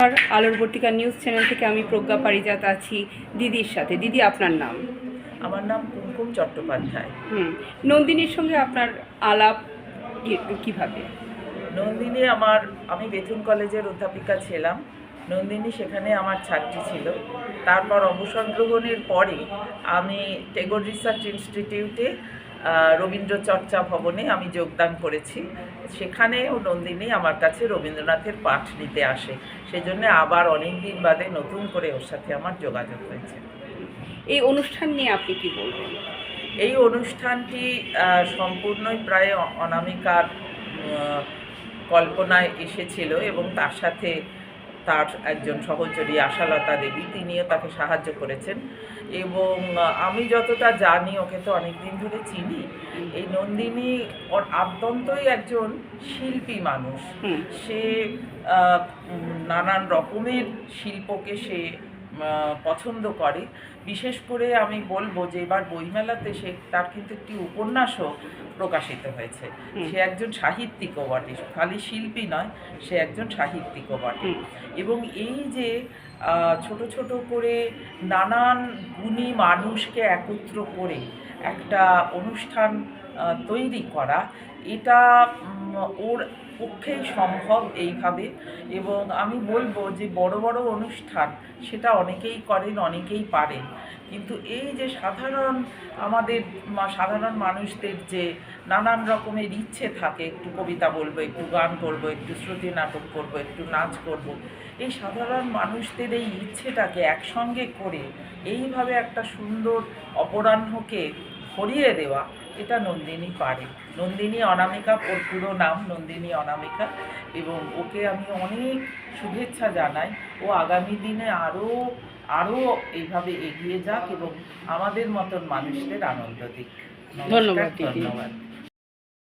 আর আলোর বর্তিকা news channel থেকে আমি প্রজ্ঞা পারিজাত আছি দিদির সাথে। দিদি, আপনার নাম? আমার নাম কুমকুম চট্টোপাধ্যায়। নন্দিনীর সঙ্গে আপনার আলাপ কিভাবে? নন্দিনী আমি বেথুন কলেজের অধ্যাপিকা ছিলাম। নন্দিনী সেখানে আমার ছাত্রী ছিল। তারপর অবসর গ্রহণের পরে আমি টেগোর রিসার্চ ইনস্টিটিউটে রবীন্দ্র চর্চা ভবনে আমি যোগদান করেছি। সেখানেও নন্দিনী আমার কাছে রবীন্দ্রনাথের পাঠ নিতে আসে। সেজন্য আবার অনেক দিন বাদে নতুন করে ওর সাথে আমার যোগাযোগ হয়েছে। এই অনুষ্ঠান নিয়ে আপনি কি বলবেন? এই অনুষ্ঠানটি সম্পূর্ণই প্রায় অনামিকার কল্পনায় এসেছিল এবং তার সাথে তার একজন সহচরী আশালতা দেবী, তিনিও তাকে সাহায্য করেছেন। এবং আমি যতটা জানি, ওকে তো অনেক দিন ধরে চিনি, এই নন্দিনী ওর আদ্যন্তই একজন শিল্পী মানুষ। সে নানান রকমের শিল্পকে সে পছন্দ করে। বিশেষ করে আমি বলবো যে এবার বইমেলাতে তার কিন্তু একটি উপন্যাসও প্রকাশিত হয়েছে। সে একজন সাহিত্যিকও বটে, খালি শিল্পী নয়, সে একজন সাহিত্যিকও বটে। এবং এই যে ছোট ছোট করে নানান গুণী মানুষকে একত্র করে একটা অনুষ্ঠান তৈরি করা, এটা ওর পক্ষেই সম্ভব এইভাবে। এবং আমি বলবো যে বড় বড় অনুষ্ঠান সেটা অনেকেই করেন, অনেকেই পারেন, কিন্তু এই যে আমাদের সাধারণ মানুষদের যে নানান রকমের ইচ্ছে থাকে, একটু কবিতা বলবো, একটু গান করবো, একটু শ্রুতি নাটক করবো, একটু নাচ করব, এই সাধারণ মানুষদের এই ইচ্ছেটাকে একসঙ্গে করে এইভাবে একটা সুন্দর অপরাহ্নকে ভরিয়ে দেওয়া, এটা নন্দিনী পারে। নন্দিনী অনামিকা, ওর পুরো নাম নন্দিনী অনামিকা। এবং ওকে আমি অনেক শুভেচ্ছা জানাই। ও আগামী দিনে আরও এইভাবে এগিয়ে যাক এবং আমাদের মতন মানুষদের আনন্দ দিক। ধন্যবাদ। ধন্যবাদ।